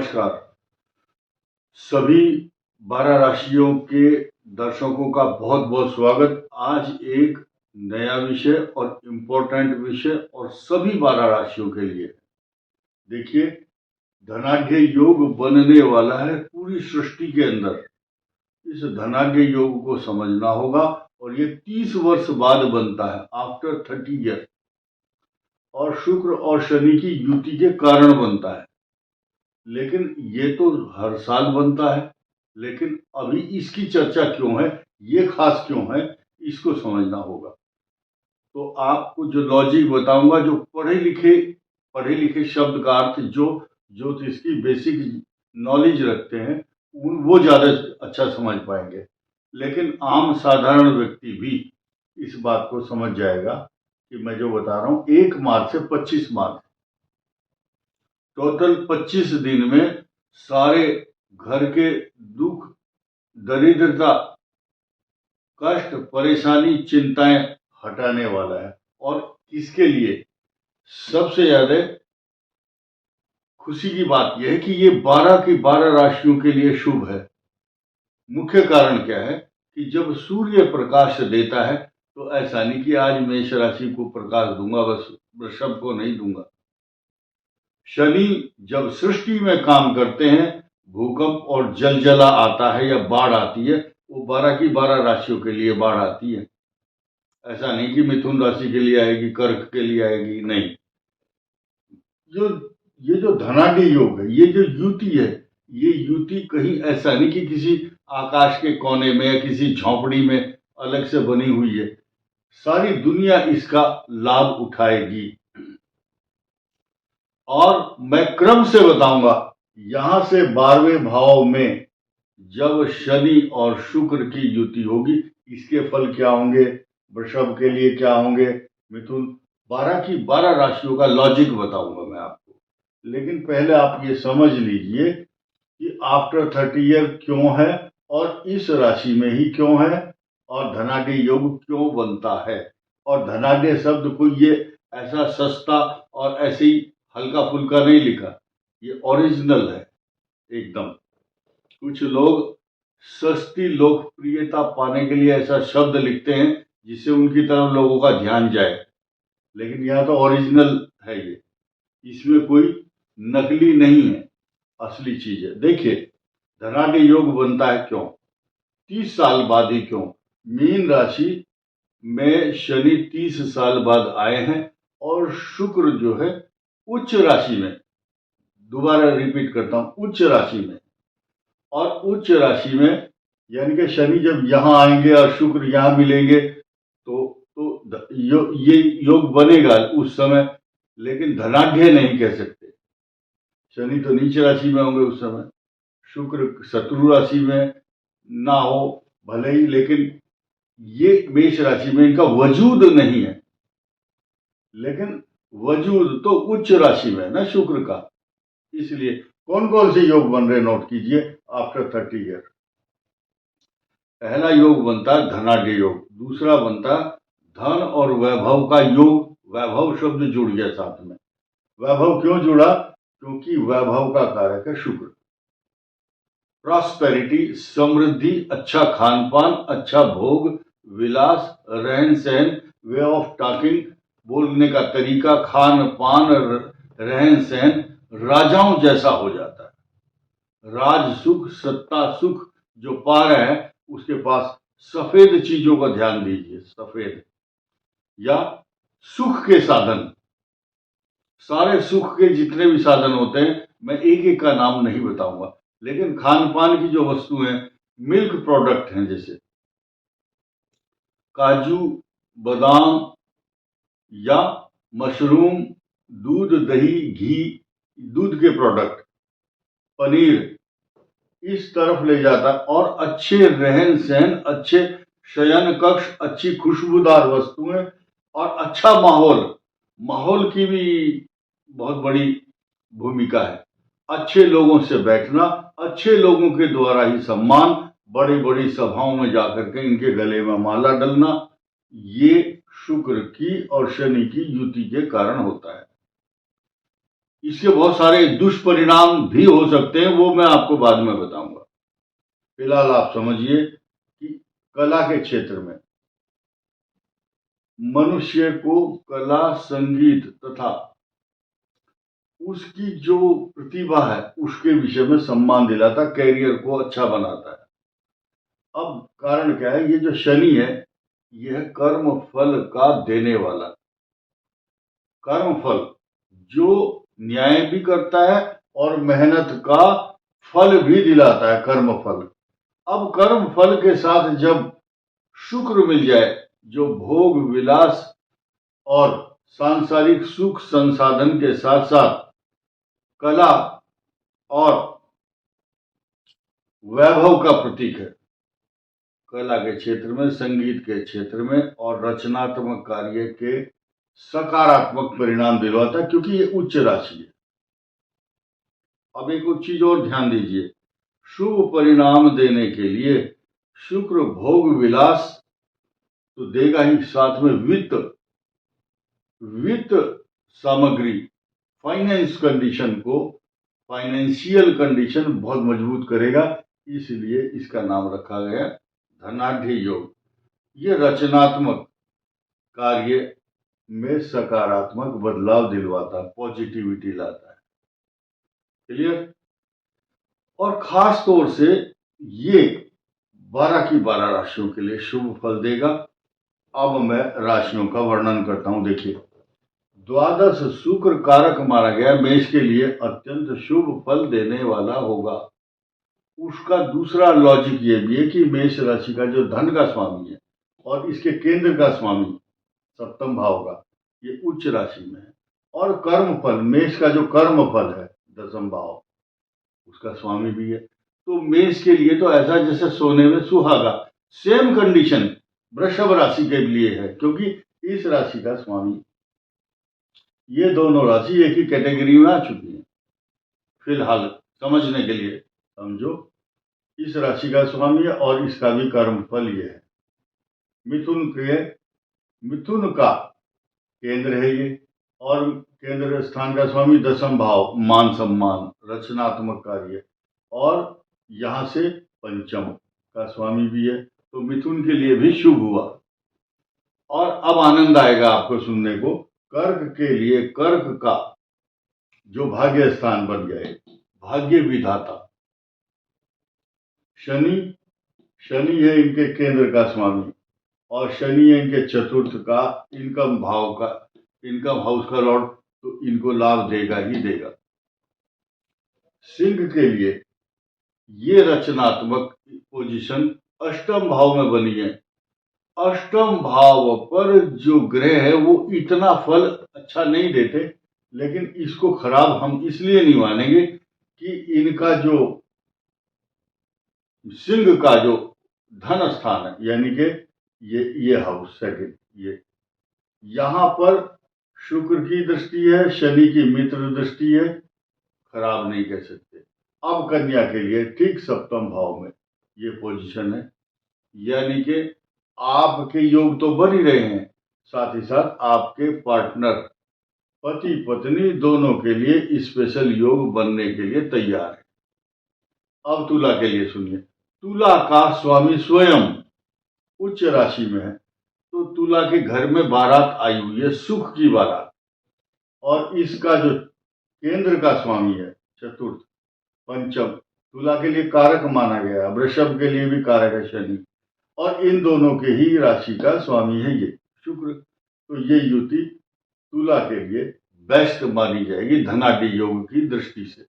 नमस्कार। सभी 12 राशियों के दर्शकों का बहुत बहुत स्वागत। आज एक नया विषय और इम्पोर्टेंट विषय और सभी 12 राशियों के लिए। देखिए, धनाढ्य योग बनने वाला है पूरी सृष्टि के अंदर। इस धनाढ्य योग को समझना होगा और ये 30 वर्ष बाद बनता है, आफ्टर 30 ईयर, और शुक्र और शनि की युति के कारण बनता है। लेकिन ये तो हर साल बनता है, लेकिन अभी इसकी चर्चा क्यों है, ये खास क्यों है, इसको समझना होगा। तो आपको जो लॉजिक बताऊंगा, जो पढ़े लिखे शब्द का अर्थ जो ज्योतिष की बेसिक नॉलेज रखते हैं वो ज्यादा अच्छा समझ पाएंगे। लेकिन आम साधारण व्यक्ति भी इस बात को समझ जाएगा कि मैं जो बता रहा हूं 1 मार्च से 25 मार्च, टोटल 25 दिन में सारे घर के दुख, दरिद्रता, कष्ट, परेशानी, चिंताएं हटाने वाला है। और किसके लिए? सबसे ज्यादा खुशी की बात यह है कि ये 12 की 12 राशियों के लिए शुभ है। मुख्य कारण क्या है कि जब सूर्य प्रकाश देता है तो ऐसा नहीं कि आज मेष राशि को प्रकाश दूंगा, बस वृषभ को नहीं दूंगा। शनि जब सृष्टि में काम करते हैं, भूकंप और जलजला आता है या बाढ़ आती है, वो 12 की 12 राशियों के लिए बाढ़ आती है। ऐसा नहीं कि मिथुन राशि के लिए आएगी, कर्क के लिए आएगी, नहीं। ये जो धनाढ्य योग है, ये जो युति है, ये युति कहीं ऐसा नहीं कि किसी आकाश के कोने में या किसी झोंपड़ी में अलग से बनी हुई है। सारी दुनिया इसका लाभ उठाएगी। और मैं क्रम से बताऊंगा। यहां से 12वें भाव में जब शनि और शुक्र की युति होगी, इसके फल क्या होंगे, वृषभ के लिए क्या होंगे, मिथुन, 12 की 12 राशियों का लॉजिक बताऊंगा मैं आपको। लेकिन पहले आप ये समझ लीजिए कि आफ्टर 30 ईयर क्यों है और इस राशि में ही क्यों है और धनाढ्य योग क्यों बनता है। और धनाढ्य शब्द को ये ऐसा सस्ता और ऐसे ही हल्का फुल्का नहीं लिखा, ये ओरिजिनल है एकदम। कुछ लोग सस्ती लोकप्रियता पाने के लिए ऐसा शब्द लिखते हैं जिससे उनकी तरफ लोगों का ध्यान जाए, लेकिन यह तो ओरिजिनल है। ये इसमें कोई नकली नहीं है, असली चीज है। देखिए, धनाढ्य योग बनता है क्यों, 30 साल बाद ही क्यों। मीन राशि में शनि 30 साल बाद आए हैं और शुक्र जो है उच्च राशि में, दोबारा रिपीट करता हूं, उच्च राशि में। और उच्च राशि में यानी कि शनि जब यहां आएंगे और शुक्र यहां मिलेंगे तो ये योग बनेगा उस समय, लेकिन धनाढ्य नहीं कह सकते। शनि तो नीच राशि में होंगे उस समय, शुक्र शत्रु राशि में ना हो भले ही, लेकिन ये मेष राशि में इनका वजूद नहीं है। लेकिन वजूद तो उच्च राशि में है ना शुक्र का। इसलिए कौन कौन से योग बन रहे नोट कीजिए आफ्टर 30 ईयर। पहला योग बनता है धनाढ्य योग, दूसरा बनता धन और वैभव का योग। वैभव शब्द जुड़ गया साथ में। वैभव क्यों जुड़ा? क्योंकि वैभव का कारक है शुक्र। प्रॉस्पेरिटी, समृद्धि, अच्छा खान पान, अच्छा भोग विलास, रहन सहन, वे ऑफ टॉकिंग, बोलने का तरीका, खान पान, रहन सहन राजाओं जैसा हो जाता है। राज सुख, सत्ता सुख जो पा रहे हैं उसके पास सफेद चीजों का ध्यान दीजिए। सफेद या सुख के साधन, सारे सुख के जितने भी साधन होते हैं, मैं एक एक का नाम नहीं बताऊंगा, लेकिन खान पान की जो वस्तु है, मिल्क प्रोडक्ट हैं जैसे काजू, बादाम या मशरूम, दूध, दही, घी, दूध के प्रोडक्ट, पनीर, इस तरफ ले जाता है। और अच्छे रहन सहन, अच्छे शयन कक्ष, अच्छी खुशबूदार वस्तुएं और अच्छा माहौल, माहौल की भी बहुत बड़ी भूमिका है। अच्छे लोगों से बैठना, अच्छे लोगों के द्वारा ही सम्मान, बड़ी बड़ी सभाओं में जाकर के इनके गले में माला डलना, ये शुक्र की और शनि की युति के कारण होता है। इसके बहुत सारे दुष्परिणाम भी हो सकते हैं, वो मैं आपको बाद में बताऊंगा। फिलहाल आप समझिए कि कला के क्षेत्र में मनुष्य को कला, संगीत तथा उसकी जो प्रतिभा है उसके विषय में सम्मान दिलाता, कैरियर को अच्छा बनाता है। अब कारण क्या है, ये जो शनि है यह कर्म फल का देने वाला, कर्म फल जो न्याय भी करता है और मेहनत का फल भी दिलाता है, कर्म फल। अब कर्म फल के साथ जब शुक्र मिल जाए, जो भोग विलास और सांसारिक सुख संसाधन के साथ साथ कला और वैभव का प्रतीक है, कला के क्षेत्र में, संगीत के क्षेत्र में और रचनात्मक कार्य के सकारात्मक परिणाम दिलवाता है, क्योंकि ये उच्च राशि है। अब एक और चीज और ध्यान दीजिए, शुभ परिणाम देने के लिए शुक्र भोग विलास तो देगा ही, साथ में वित्त सामग्री, फाइनेंस कंडीशन को, फाइनेंशियल कंडीशन बहुत मजबूत करेगा, इसलिए इसका नाम रखा गया धनाढ़ योग। ये रचनात्मक कार्य में सकारात्मक बदलाव दिलवाता, पॉजिटिविटी लाता है। क्लियर? और खास तौर से ये 12 की 12 राशियों के लिए शुभ फल देगा। अब मैं राशियों का वर्णन करता हूं। देखिए, द्वादश शुक्र कारक माना गया, मेष के लिए अत्यंत शुभ फल देने वाला होगा। उसका दूसरा लॉजिक ये भी है कि मेष राशि का जो धन का स्वामी है और इसके केंद्र का स्वामी सप्तम भाव का, ये उच्च राशि में है। और कर्म फल, मेष का जो कर्म फल है दसम भाव, उसका स्वामी भी है। तो मेष के लिए तो ऐसा जैसे सोने में सुहागा। सेम कंडीशन वृषभ राशि के लिए है, क्योंकि इस राशि का स्वामी, ये दोनों राशि एक ही कैटेगरी में आ चुकी है। फिलहाल समझने के लिए समझो, इस राशि का स्वामी है और इसका भी कर्म फल ये है। मिथुन का केंद्र है ये, और केंद्र स्थान का स्वामी दसम भाव, मान सम्मान, रचनात्मक कार्य, और यहां से पंचम का स्वामी भी है, तो मिथुन के लिए भी शुभ हुआ। और अब आनंद आएगा आपको सुनने को, कर्क के लिए, कर्क का जो भाग्य स्थान बन गए, भाग्य विधाता शनि है इनके केंद्र का स्वामी, और शनि है इनके चतुर्थ का, इनकम भाव का, इनकम हाउस का लॉर्ड, तो इनको लाभ देगा ही देगा। सिंह के लिए ये रचनात्मक पोजीशन अष्टम भाव में बनी है। अष्टम भाव पर जो ग्रह है वो इतना फल अच्छा नहीं देते, लेकिन इसको खराब हम इसलिए नहीं मानेंगे कि इनका जो सिंह का जो धन स्थान है, यानी कि ये हाउस सेकंड, ये यहां पर शुक्र की दृष्टि है, शनि की मित्र दृष्टि है, खराब नहीं कह सकते। अब कन्या के लिए ठीक सप्तम भाव में ये पोजीशन है, यानी कि आपके योग तो बन ही रहे हैं, साथ ही साथ आपके पार्टनर, पति पत्नी दोनों के लिए स्पेशल योग बनने के लिए तैयार है। अब तुला के लिए सुनिए, तुला का स्वामी स्वयं उच्च राशि में है, तो तुला के घर में बारात आई हुई है, सुख की बारात, और इसका जो केंद्र का स्वामी है चतुर्थ, पंचम, तुला के लिए कारक माना गया, वृषभ के लिए भी कारक है शनि, और इन दोनों के ही राशि का स्वामी है ये शुक्र। तो ये युति तुला के लिए बेस्ट मानी जाएगी धनाढ़ योग की दृष्टि से।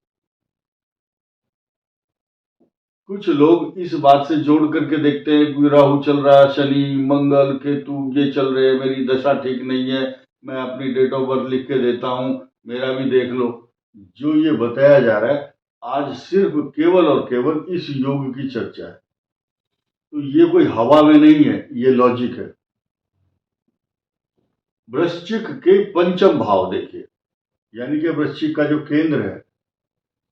कुछ लोग इस बात से जोड़ करके देखते हैं कि राहु चल रहा है, शनि मंगल केतु ये चल रहे हैं, मेरी दशा ठीक नहीं है, मैं अपनी डेट ऑफ बर्थ लिख के देता हूं, मेरा भी देख लो। जो ये बताया जा रहा है आज सिर्फ केवल और केवल इस योग की चर्चा है, तो ये कोई हवा में नहीं है, ये लॉजिक है। वृश्चिक के पंचम भाव देखिए, यानी कि वृश्चिक का जो केंद्र है,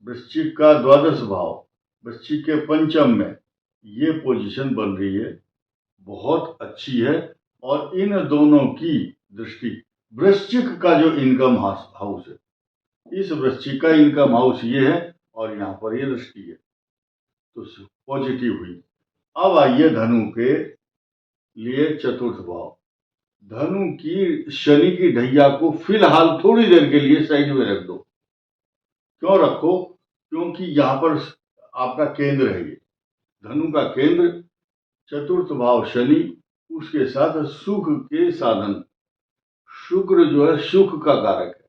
वृश्चिक का द्वादश भाव, वृश्चिक के पंचम में ये पोजीशन बन रही है, बहुत अच्छी है। और इन दोनों की दृष्टि, वृश्चिक का जो इनकम हाउस है इस वृश्चिक का इनकम हाउस ये है और यहाँ पर ये दृष्टि है, तो पॉजिटिव हुई। अब आइए धनु के लिए चतुर्थ भाव। धनु की शनि की ढैया को फिलहाल थोड़ी देर के लिए साइड में रख दो। क्यों रखो? क्योंकि यहाँ पर आपका केंद्र है, ये धनु का केंद्र, चतुर्थ भाव शनि, उसके साथ सुख के साधन शुक्र जो है सुख का कारक है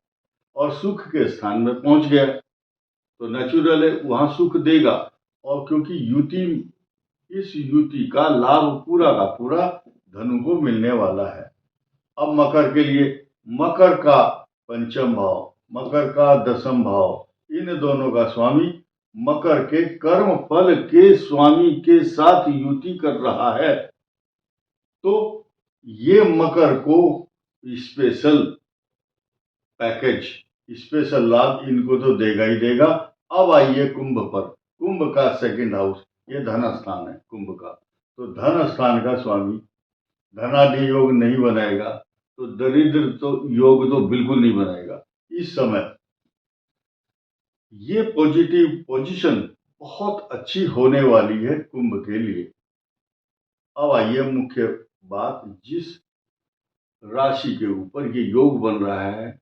और सुख के स्थान में पहुंच गया तो नेचुरल है वहां सुख देगा। और क्योंकि युति, इस युति का लाभ पूरा का पूरा धनु को मिलने वाला है। अब मकर के लिए, मकर का पंचम भाव, मकर का दसम भाव, इन दोनों का स्वामी मकर के कर्म फल के स्वामी के साथ युति कर रहा है, तो ये मकर को स्पेशल पैकेज, स्पेशल लाभ इनको तो देगा ही देगा। अब आइए कुंभ पर। कुंभ का सेकंड हाउस, ये धन स्थान है कुंभ का, तो धन स्थान का स्वामी धनादि योग नहीं बनाएगा तो दरिद्र तो योग तो बिल्कुल नहीं बनाएगा। इस समय ये पॉजिटिव पोजीशन बहुत अच्छी होने वाली है कुंभ के लिए। अब आइए मुख्य बात, जिस राशि के ऊपर ये योग बन रहा है,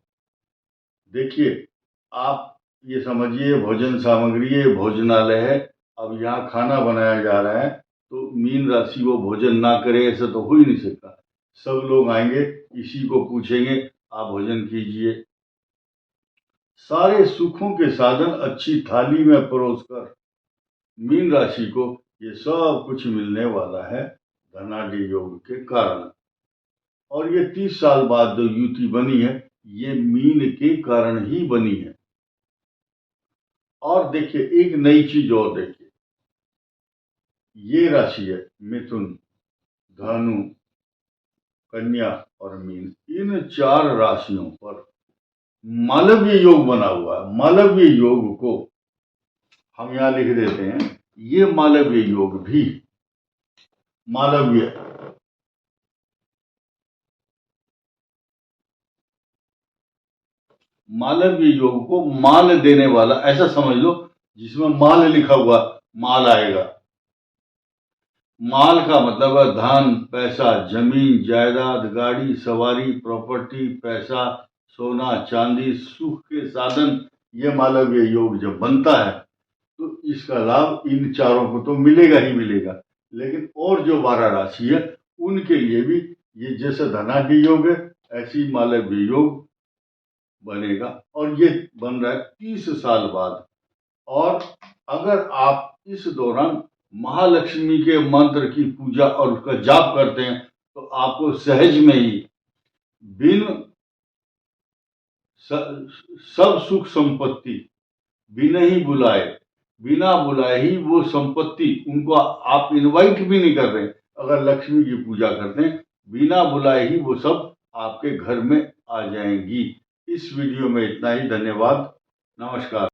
देखिए आप ये समझिए भोजन सामग्री है, भोजनालय है, अब यहाँ खाना बनाया जा रहा है तो मीन राशि वो भोजन ना करे ऐसा तो हो ही नहीं सकता। सब लोग आएंगे, इसी को पूछेंगे आप भोजन कीजिए। सारे सुखों के साधन अच्छी थाली में परोसकर मीन राशि को ये सब कुछ मिलने वाला है धनाढ्य योग के कारण। और ये 30 साल बाद जो युति बनी है ये मीन के कारण ही बनी है। और देखिए एक नई चीज और देखिए, ये राशि है मिथुन, धनु, कन्या और मीन, इन 4 राशियों पर मालव्य योग बना हुआ है। मालव्य योग को हम यहां लिख देते हैं, ये मालव्य योग भी, मालव्य मालव्य योग को माल देने वाला ऐसा समझ लो, जिसमें माल लिखा हुआ, माल आएगा। माल का मतलब है धन, पैसा, जमीन, जायदाद, गाड़ी, सवारी, प्रॉपर्टी, पैसा, सोना, चांदी, सुख के साधन। ये मालव्य योग जब बनता है तो इसका लाभ इन 4 को तो मिलेगा ही मिलेगा, लेकिन और जो 12 राशि है उनके लिए भी ये जैसे धनाढ्य योग है ऐसी मालव्य योग बनेगा। और ये बन रहा है 30 साल बाद। और अगर आप इस दौरान महालक्ष्मी के मंत्र की पूजा और उसका जाप करते हैं तो आपको सहज में ही बिन सब सुख संपत्ति बिना बुलाए ही वो संपत्ति, उनको आप इनवाइट भी नहीं कर रहे, अगर लक्ष्मी की पूजा करते हैं बिना बुलाए ही वो सब आपके घर में आ जाएंगी। इस वीडियो में इतना ही। धन्यवाद, नमस्कार।